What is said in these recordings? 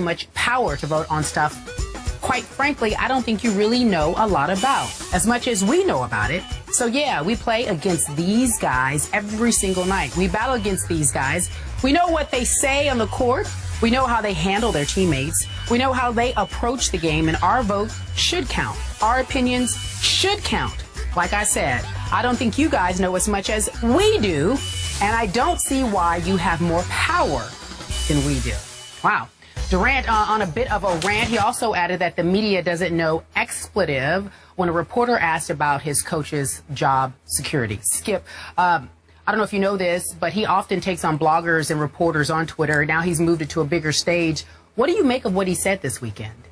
much power to vote on stuff, quite frankly, I don't think you really know a lot about, as much as we know about it. So yeah, we play against these guys every single night. We battle against these guys. We know what they say on the court. We know how they handle their teammates. We know how they approach the game, and our vote should count. Our opinions should count. Like I said, I don't think you guys know as much as we do, and I don't see why you have more power than we do. Wow. Durant on a bit of a rant. He also added that the media doesn't know expletive when a reporter asked about his coach's job security. Skip, I don't know if you know this, but he often takes on bloggers and reporters on Twitter. Now he's moved it to a bigger stage. What do you make of what he said this weekend?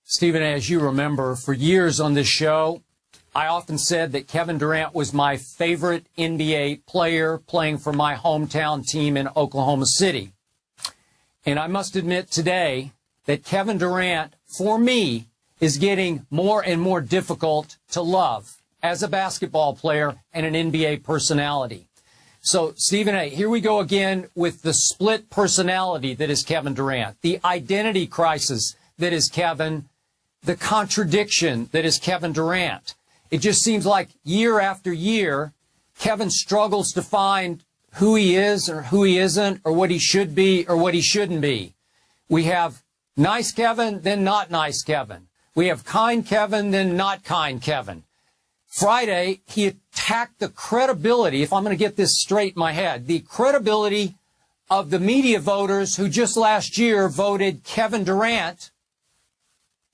Stephen, as you remember, for years on this show, I often said that Kevin Durant was my favorite NBA player playing for my hometown team in Oklahoma City. And I must admit today that Kevin Durant, for me, is getting more and more difficult to love as a basketball player and an NBA personality. So, Stephen A., here we go again with the split personality that is Kevin Durant, the identity crisis that is Kevin, the contradiction that is Kevin Durant. It just seems like year after year, Kevin struggles to find who he is or who he isn't, or what he should be or what he shouldn't be. We have nice Kevin, then not nice Kevin. We have kind Kevin, then not kind Kevin. Friday, he attacked the credibility, if I'm going to get this straight in my head, the credibility of the media voters who just last year voted Kevin Durant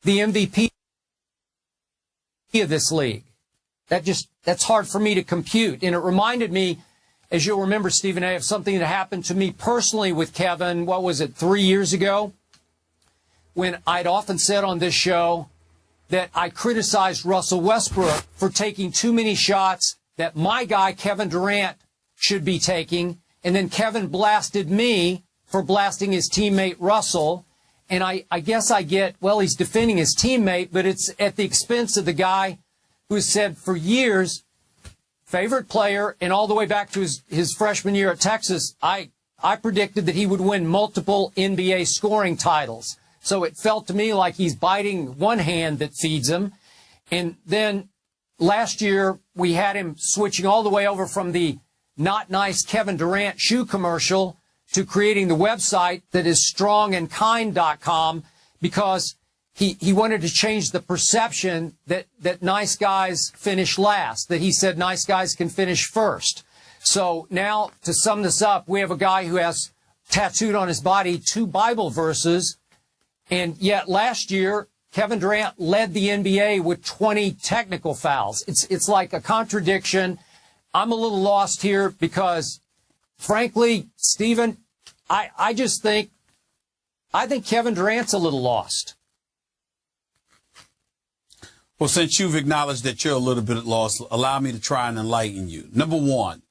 the MVP of this league. That's hard for me to compute. And it reminded me, as you'll remember, Stephen A., of something that happened to me personally with Kevin, 3 years ago, when I'd often said on this show that I criticized Russell Westbrook for taking too many shots that my guy, Kevin Durant, should be taking. And then Kevin blasted me for blasting his teammate Russell. And I guess I get, well, he's defending his teammate, but it's at the expense of the guy who said for years, favorite player, and all the way back to his freshman year at Texas, I predicted that he would win multiple NBA scoring titles. So it felt to me like he's biting one hand that feeds him. And then last year, we had him switching all the way over from the not nice Kevin Durant shoe commercial to creating the website that is strongandkind.com, because he wanted to change the perception that nice guys finish last, that he said nice guys can finish first. So now, to sum this up, we have a guy who has tattooed on his body 2 Bible verses, and yet last year, Kevin Durant led the NBA with 20 technical fouls. It's like a contradiction. I'm a little lost here because, frankly, Stephen, I think Kevin Durant's a little lost. Well, since you've acknowledged that you're a little bit lost, allow me to try and enlighten you. Number one,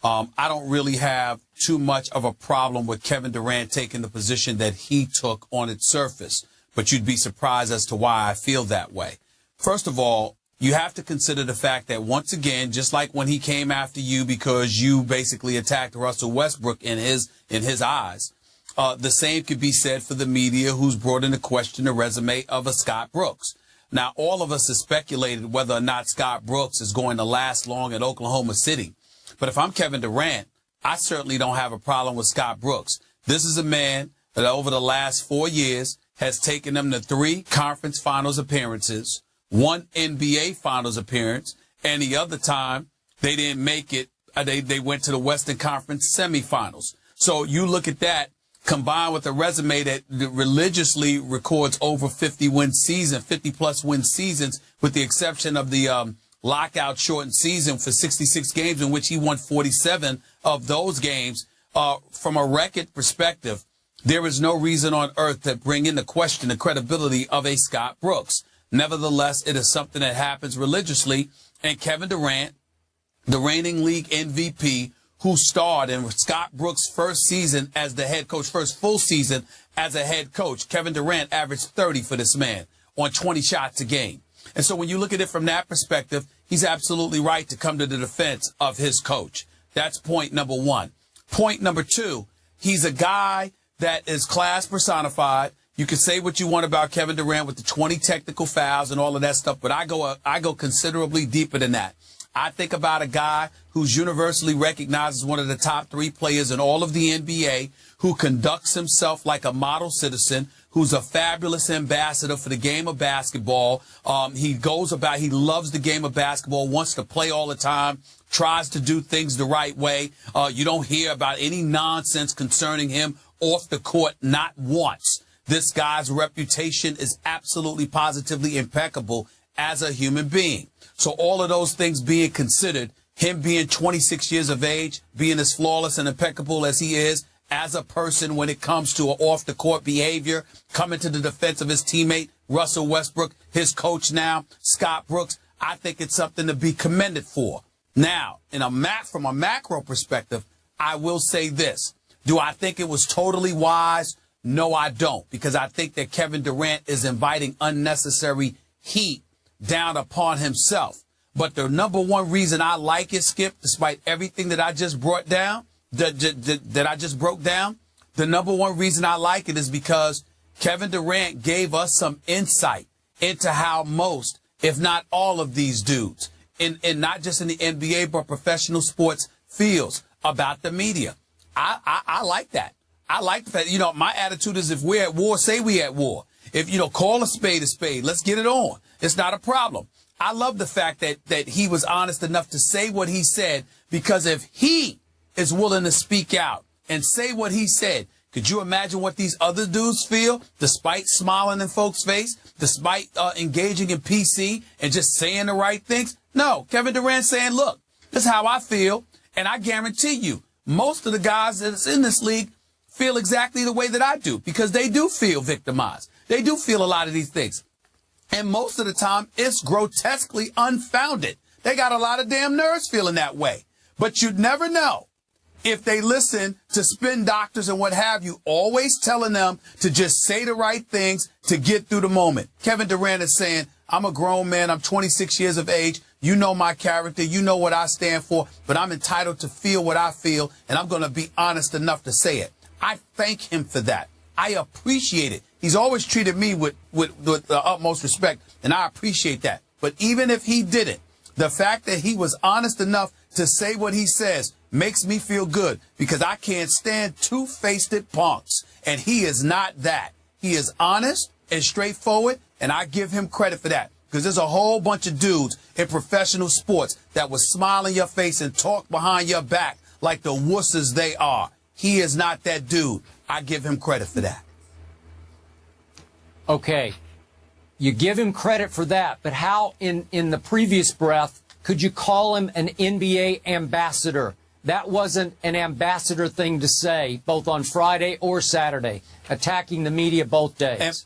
I don't really have too much of a problem with Kevin Durant taking the position that he took on its surface, but you'd be surprised as to why I feel that way. First of all, you have to consider the fact that, once again, just like when he came after you because you basically attacked Russell Westbrook in his eyes, the same could be said for the media who's brought into question the resume of a Scott Brooks. Now, all of us have speculated whether or not Scott Brooks is going to last long at Oklahoma City. But if I'm Kevin Durant, I certainly don't have a problem with Scott Brooks. This is a man that over the last 4 years has taken them to 3 conference finals appearances, 1 NBA finals appearance, and the other time they didn't make it. They went to the Western Conference semifinals. So you look at that, combined with a resume that religiously records over 50-plus win seasons, with the exception of the lockout shortened season for 66 games in which he won 47 of those games. From a record perspective, there is no reason on earth to bring into question the credibility of a Scott Brooks. Nevertheless, it is something that happens religiously, and Kevin Durant, the reigning league MVP, who starred in Scott Brooks' first season as the head coach, first full season as a head coach, Kevin Durant averaged 30 for this man on 20 shots a game. And so when you look at it from that perspective, he's absolutely right to come to the defense of his coach. That's point number one. Point number two, He's a guy that is class personified. You can say what you want about Kevin Durant with the 20 technical fouls and all of that stuff, but I go considerably deeper than that. I think about a guy who's universally recognized as one of the top 3 players in all of the NBA, who conducts himself like a model citizen, who's a fabulous ambassador for the game of basketball. He loves the game of basketball, wants to play all the time, tries to do things the right way. You don't hear about any nonsense concerning him off the court, not once. This guy's reputation is absolutely positively impeccable as a human being. So all of those things being considered, him being 26 years of age, being as flawless and impeccable as he is as a person when it comes to off-the-court behavior, coming to the defense of his teammate, Russell Westbrook, his coach now, Scott Brooks, I think it's something to be commended for. Now, from a macro perspective, I will say this. Do I think it was totally wise? No, I don't, because I think that Kevin Durant is inviting unnecessary heat down upon himself. But the number one reason I like it, Skip, despite everything that I just broke down, the number one reason I like it is because Kevin Durant gave us some insight into how most, if not all of these dudes, and not just in the NBA, but professional sports feels about the media. I like that. I like the fact, my attitude is if we're at war, say we at war. If, call a spade a spade. Let's get it on. It's not a problem. I love the fact that he was honest enough to say what he said, because if he is willing to speak out and say what he said, could you imagine what these other dudes feel, despite smiling in folks' face, despite engaging in PC and just saying the right things? No, Kevin Durant saying, look, this is how I feel, and I guarantee you, most of the guys that's in this league feel exactly the way that I do, because they do feel victimized. They do feel a lot of these things. And most of the time, it's grotesquely unfounded. They got a lot of damn nerves feeling that way. But you'd never know if they listen to spin doctors and what have you, always telling them to just say the right things to get through the moment. Kevin Durant is saying, I'm a grown man. I'm 26 years of age. You know my character. You know what I stand for. But I'm entitled to feel what I feel, and I'm going to be honest enough to say it. I thank him for that. I appreciate it. He's always treated me with the utmost respect, and I appreciate that. But even if he didn't, the fact that he was honest enough to say what he says makes me feel good, because I can't stand two-faced punks, and he is not that. He is honest and straightforward, and I give him credit for that, because there's a whole bunch of dudes in professional sports that will smile in your face and talk behind your back like the wusses they are. He is not that dude. I give him credit for that. Okay. You give him credit for that, but how in the previous breath could you call him an NBA ambassador? That wasn't an ambassador thing to say, both on Friday or Saturday, attacking the media both days.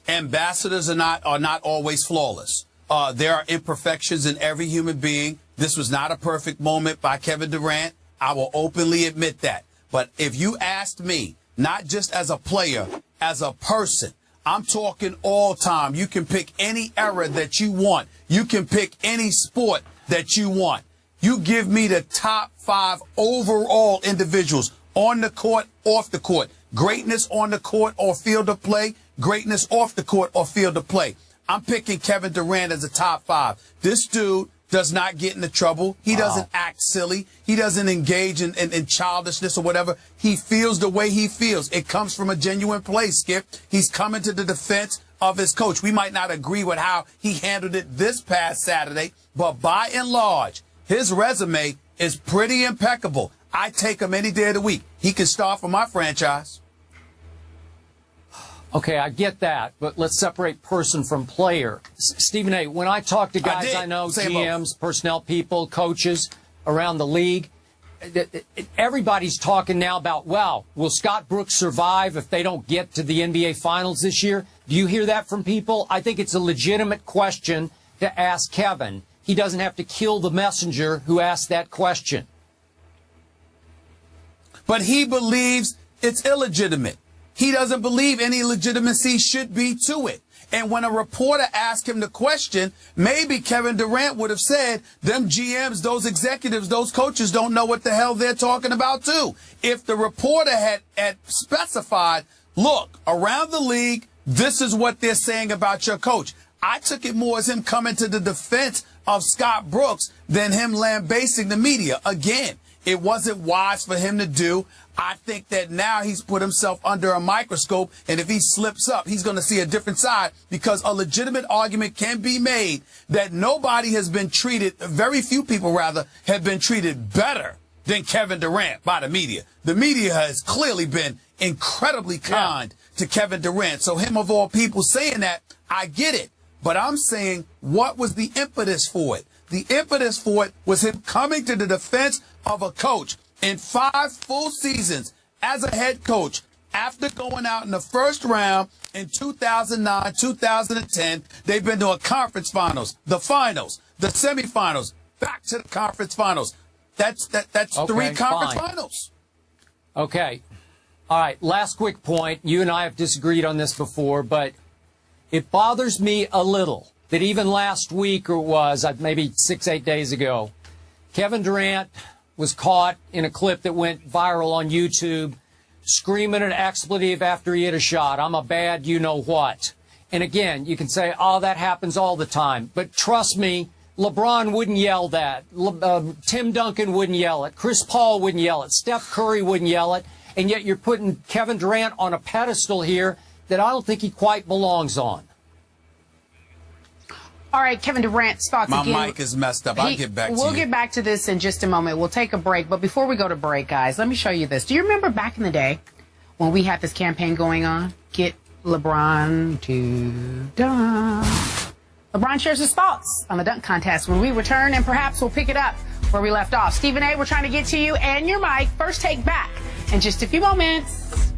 Ambassadors are not always flawless. There are imperfections in every human being. This was not a perfect moment by Kevin Durant. I will openly admit that. But if you asked me, not just as a player, as a person, I'm talking all time. You can pick any era that you want. You can pick any sport that you want. You give me the top 5 overall individuals on the court, off the court. Greatness on the court or field of play. Greatness off the court or field of play. I'm picking Kevin Durant as a top 5. This dude does not get into trouble. He doesn't act silly. He doesn't engage in childishness or whatever. He feels the way he feels. It comes from a genuine place, Skip. He's coming to the defense of his coach. We might not agree with how he handled it this past Saturday, but by and large, his resume is pretty impeccable. I take him any day of the week. He can start for my franchise. Okay, I get that, but let's separate person from player. Stephen A., when I talk to guys I know, GMs, personnel people, coaches around the league, everybody's talking now about, wow, will Scott Brooks survive if they don't get to the NBA Finals this year? Do you hear that from people? I think it's a legitimate question to ask Kevin. He doesn't have to kill the messenger who asked that question. But he believes it's illegitimate. he doesn't believe any legitimacy should be to it. And when a reporter asked him the question, maybe Kevin Durant would have said, them GMs, those executives, those coaches don't know what the hell they're talking about too. If the reporter had specified, look, around the league, this is what they're saying about your coach. I took it more as him coming to the defense of Scott Brooks than him lambasting the media. Again, it wasn't wise for him to do. I think that now he's put himself under a microscope, and if he slips up, he's going to see a different side, because a legitimate argument can be made that nobody has been treated, very few people rather, have been treated better than Kevin Durant by the media. The media has clearly been incredibly kind to Kevin Durant. So him of all people saying that, I get it. But I'm saying, what was the impetus for it? The impetus for it was him coming to the defense of a coach in 5 full seasons as a head coach after going out in the first round in 2009, 2010. They've been to a conference finals, the finals, the semifinals, back to the conference finals. That's okay, 3 conference finals. Okay. All right. Last quick point. You and I have disagreed on this before, but it bothers me a little that even last week, or it was maybe 6-8 days ago, Kevin Durant was caught in a clip that went viral on YouTube screaming an expletive after he hit a shot. I'm a bad you-know-what. And again, you can say, oh, that happens all the time. But trust me, LeBron wouldn't yell that. Tim Duncan wouldn't yell it. Chris Paul wouldn't yell it. Steph Curry wouldn't yell it. And yet you're putting Kevin Durant on a pedestal here that I don't think he quite belongs on. All right, Kevin Durant's thoughts again. My mic is messed up. I'll get back to you. We'll get back to this in just a moment. We'll take a break. But before we go to break, guys, let me show you this. Do you remember back in the day when we had this campaign going on? Get LeBron to dunk. LeBron shares his thoughts on the dunk contest when we return, and perhaps we'll pick it up where we left off. Stephen A., we're trying to get to you and your mic. First take back in just a few moments.